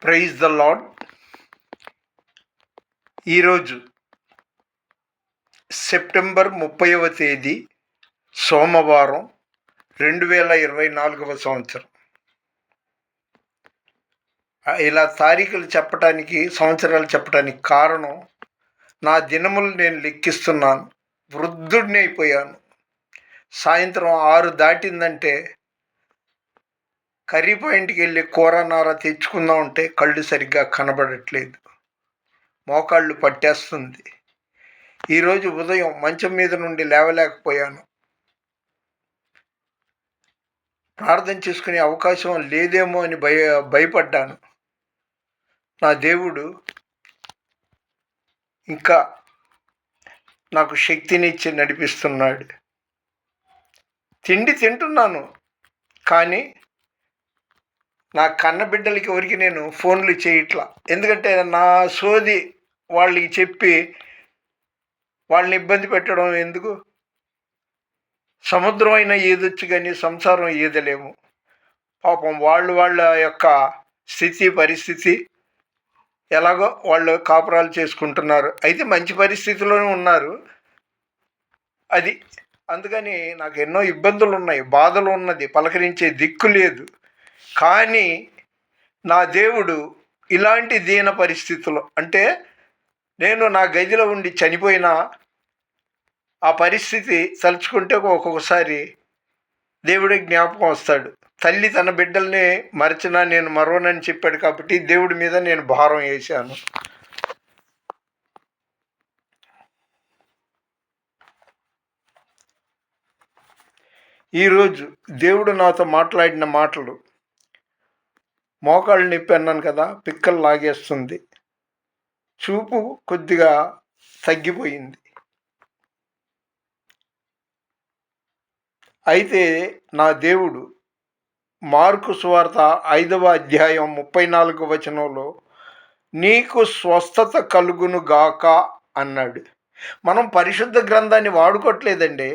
Praise the Lord. ఈరోజు September 30వ తేదీ సోమవారం 2024 సంవత్సరం. ఇలా తారీఖులు చెప్పటానికి, సంవత్సరాలు చెప్పడానికి కారణం నా దినములు నేను లెక్కిస్తున్నాను. వృద్ధుడిని అయిపోయాను. సాయంత్రం 6 దాటిందంటే కర్రీ పాయింట్కి వెళ్ళి కూరనార తెచ్చుకుందాం అంటే కళ్ళు సరిగ్గా కనబడట్లేదు, మోకాళ్ళు పట్టేస్తుంది. ఈరోజు ఉదయం మంచం మీద నుండి లేవలేకపోయాను. ప్రార్థన చేసుకునే అవకాశం లేదేమో అని భయపడ్డాను. నా దేవుడు ఇంకా నాకు శక్తినిచ్చి నడిపిస్తున్నాడు. తిండి తింటున్నాను, కానీ నా కన్న బిడ్డలకి ఎవరికి నేను ఫోన్లు చేయట్లా. ఎందుకంటే నా సోది వాళ్ళకి చెప్పి వాళ్ళని ఇబ్బంది పెట్టడం ఎందుకు? సముద్రం అయినా ఈదొచ్చు కానీ సంసారం ఈదలేము. పాపం వాళ్ళ యొక్క పరిస్థితి ఎలాగో వాళ్ళు కాపురాలు చేసుకుంటున్నారు. అయితే మంచి పరిస్థితిలోనే ఉన్నారు. అది అందుకని నాకు ఎన్నో ఇబ్బందులు ఉన్నాయి, బాధలు ఉన్నది, పలకరించే దిక్కు లేదు. కానీ నా దేవుడు ఇలాంటి దీన పరిస్థితుల్లో, అంటే నేను నా గదిలో ఉండి చనిపోయినా ఆ పరిస్థితి తలుచుకుంటే ఒక్కొక్కసారి దేవుడే జ్ఞాపకం వస్తాడు. తల్లి తన బిడ్డల్ని మరచినా నేను మరవనని చెప్పాడు కాబట్టి దేవుడి మీద నేను భారం వేశాను. ఈరోజు దేవుడు నాతో మాట్లాడిన మాటలు, మోకాళ్ళు నొప్పి అన్నాను కదా, పిక్కలు లాగేస్తుంది, చూపు కొద్దిగా తగ్గిపోయింది. అయితే నా దేవుడు మార్కు సువార్త 5వ అధ్యాయం 34వ వచనంలో నీకు స్వస్థత కలుగును గాక అన్నాడు. మనం పరిశుద్ధ గ్రంథాన్ని వాడుకోవట్లేదండి.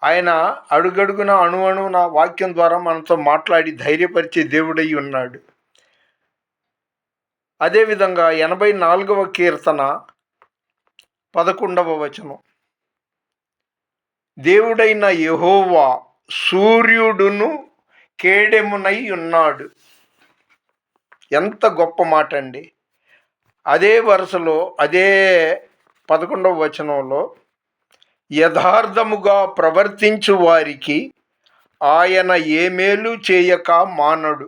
ఆయన అడుగడుగున అణువణువున వాక్యం ద్వారా మనతో మాట్లాడి ధైర్యపరిచే దేవుడై ఉన్నాడు. అదేవిధంగా 84వ కీర్తన 11వ వచనం, దేవుడైన యెహోవా సూర్యుడును కేడెమునై ఉన్నాడు. ఎంత గొప్ప మాట అండి. అదే వరుసలో అదే 11వ వచనంలో యథార్థముగా ప్రవర్తించు వారికి ఆయన ఏ మేలు చేయక మానడు.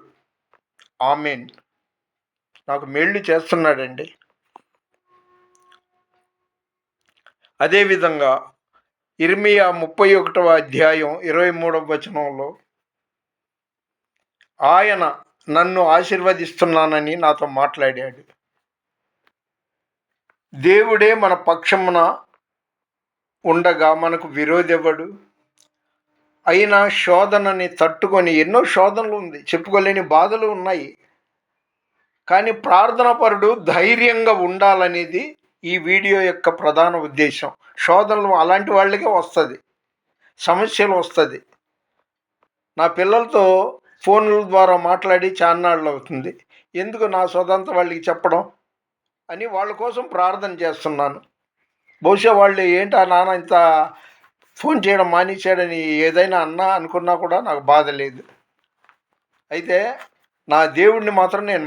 ఆమేన్. నాకు మేళ్ళు చేస్తున్నాడండి. అదేవిధంగా ఇర్మియా 31వ అధ్యాయం 23వ వచనంలో ఆయన నన్ను ఆశీర్వదిస్తున్నానని నాతో మాట్లాడాడు. దేవుడే మన పక్షమున ఉండగా మనకు విరోధెవడు? అయినా శోధనని తట్టుకొని, ఎన్నో శోధనలు ఉంది, చెప్పుకోలేని బాధలు ఉన్నాయి, కానీ ప్రార్థనాపరుడు ధైర్యంగా ఉండాలనేది ఈ వీడియో యొక్క ప్రధాన ఉద్దేశం. శోధనలు అలాంటి వాళ్ళకే వస్తుంది, సమస్యలు వస్తుంది. నా పిల్లలతో ఫోన్ల ద్వారా మాట్లాడి చాన్నాళ్ళు అవుతుంది. ఎందుకు నా సొంత వాళ్ళకి చెప్పడం అని వాళ్ళ కోసం ప్రార్థన చేస్తున్నాను. బహుశా వాళ్ళు ఏంటా నాన్న ఇంత ఫోన్ చేయడం మానేశాడని ఏదైనా అన్నా అనుకున్నా కూడా నాకు బాధ లేదు. అయితే నా దేవుడిని మాత్రం నేను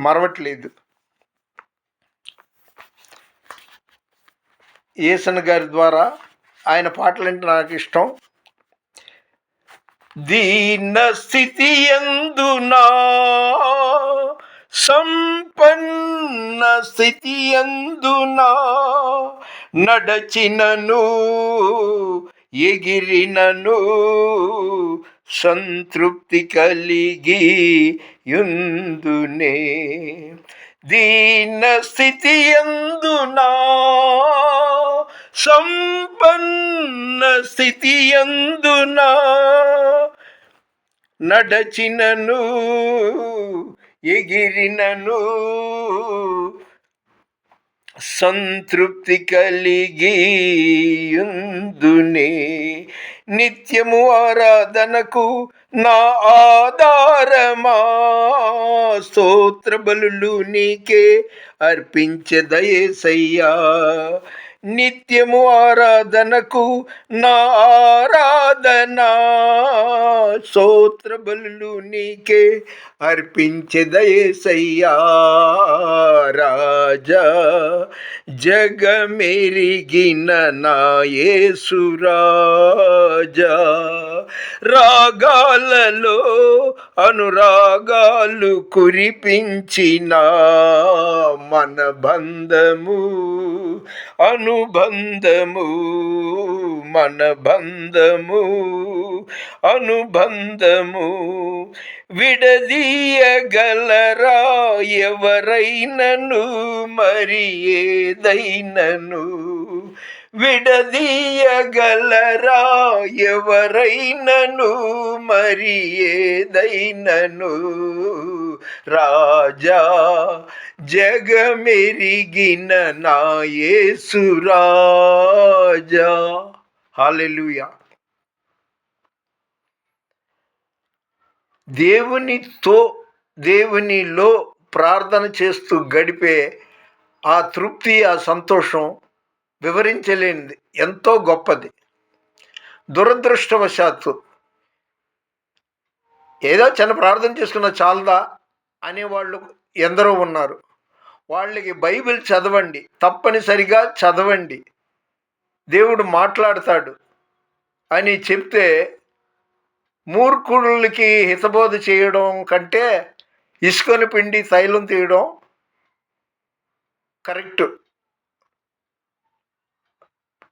మరవట్లేదు. యేసన్ గారి ద్వారా ఆయన పాటలంటే నాకు ఇష్టం. దీన స్థితి యందునా సంపన్న స్థితి యందునా నడచినను ఎగిరినను సంతృప్తి కలిగి యుందునే. దీన స్థితి యందునా సంపన్న స్థితి యందునా నడచినను ఎగిరినను సంతృప్తి కలిగి యుందునే. నిత్యము ఆరాధనకు నా ఆధారమా, స్తోత్ర బలులు నీకే అర్పించెదయేసయ్యా. నిత్యము ఆరాధనకు నా ఆరాధనా, స్తోత్ర బలులు నీకే అర్పించెదయేసయ్యా. రాజా జగమెరిగిన నా యేసు రాజా, రాగాలలో అనురాగాలు కురిపించిన మన బంధము అనుబంధము, మన బంధము అనుబంధము, విడదీయగలరా ఎవరైనను మరి ఏదైనను, విడదీయగలరా ఎవరైనను మరి ఏదైనను. రాజా జగమెరిగిన నా యేసు రాజా. హల్లెలూయా. దేవునిలో ప్రార్థన చేస్తూ గడిపే ఆ తృప్తి, ఆ సంతోషం వివరించలేనిది, ఎంతో గొప్పది. దురదృష్టవశాత్తు ఏదో చిన్న ప్రార్థన చేసుకున్న చాలదా అనేవాళ్ళు ఎందరో ఉన్నారు. వాళ్ళకి బైబిల్ చదవండి, తప్పనిసరిగా చదవండి, దేవుడు మాట్లాడతాడు అని చెప్తే మూర్ఖులకి హితబోధ చేయడం కంటే ఇసుకని పిండి తైలం తీయడం కరెక్ట్.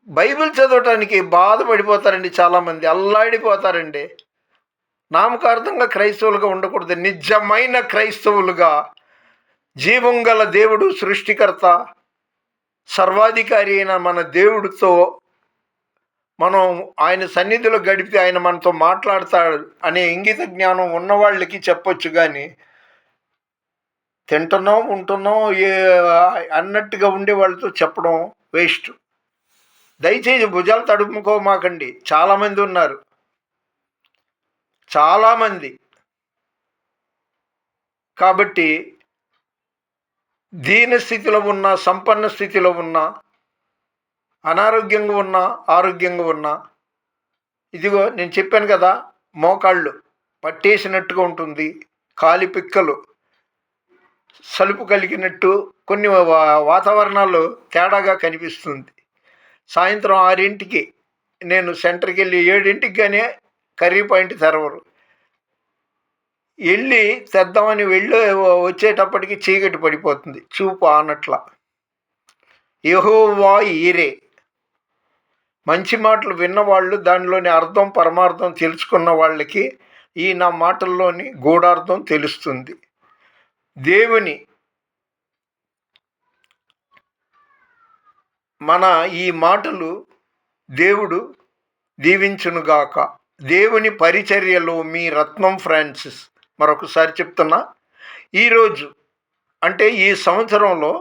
బైబిల్ చదవటానికి బాధపడిపోతారండి చాలామంది, అల్లాడిపోతారండి. నామకార్థంగా క్రైస్తవులుగా ఉండకూడదు, నిజమైన క్రైస్తవులుగా, జీవం గల దేవుడు, సృష్టికర్త, సర్వాధికారి అయిన మన దేవుడితో మనం ఆయన సన్నిధిలో గడిపి ఆయన మనతో మాట్లాడతాడు అనే ఇంగిత జ్ఞానం ఉన్నవాళ్ళకి చెప్పొచ్చు. కానీ తింటున్నాం ఉంటున్నాం అన్నట్టుగా ఉండే వాళ్ళతో చెప్పడం వేస్ట్. దయచేసి భుజాలు తడుముకోమాకండి. చాలామంది ఉన్నారు, చాలామంది. కాబట్టి దీన స్థితిలో ఉన్న, సంపన్న స్థితిలో ఉన్న, అనారోగ్యంగా ఉన్నా, ఆరోగ్యంగా ఉన్నా, ఇదిగో నేను చెప్పాను కదా, మోకాళ్ళు పట్టేసినట్టుగా ఉంటుంది, కాలి పిక్కలు సలుపు కలిగినట్టు, కొన్ని వాతావరణాలు తేడాగా కనిపిస్తుంది. సాయంత్రం 6ంటికి నేను సెంటర్కి వెళ్ళి 7ంటికి కానీ కర్రీ పాయింట్ తెరవరు. వెళ్ళి తెద్దామని వెళ్ళి వచ్చేటప్పటికి చీకటి పడిపోతుంది, చూపు ఆనట్ల. యెహోవా ఈరే. మంచి మాటలు విన్నవాళ్ళు, దానిలోని అర్థం పరమార్థం తెలుసుకున్న వాళ్ళకి ఈ నా మాటల్లోని గూఢార్థం తెలుస్తుంది. దేవుని మన ఈ మాటలు దేవుడు దీవించునుగాక. దేవుని పరిచర్యలో మీ రత్నం ఫ్రాన్సిస్. మరొకసారి చెప్తున్నా, ఈరోజు అంటే ఈ సంవత్సరంలో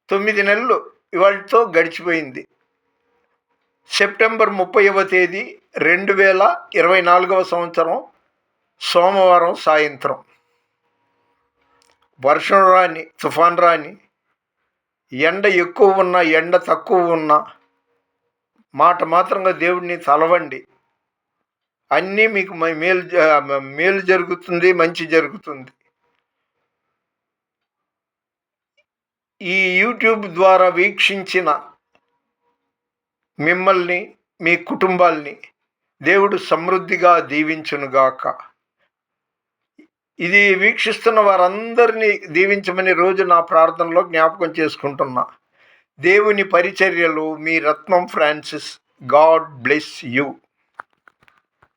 9 నెలలు ఇవాళతో గడిచిపోయింది. సెప్టెంబర్ 30వ తేదీ 2024వ సంవత్సరం సోమవారం సాయంత్రం. వర్షం రాని, తుఫాన్ రాని, ఎండ ఎక్కువ ఉన్నా, ఎండ తక్కువ ఉన్నా, మాట మాత్రంగా దేవుడిని తలవండి. అన్నీ మీకు మేలు జరుగుతుంది, మంచి జరుగుతుంది. ఈ యూట్యూబ్ ద్వారా వీక్షించిన మిమ్మల్ని, మీ కుటుంబాల్ని దేవుడు సమృద్ధిగా దీవించునుగాక. ఇది వీక్షిస్తున్న వారందరినీ దీవించమని రోజు నా ప్రార్థనలో జ్ఞాపకం చేసుకుంటున్నా. దేవుని పరిచర్యలు మీ రత్నం ఫ్రాన్సిస్. God bless you.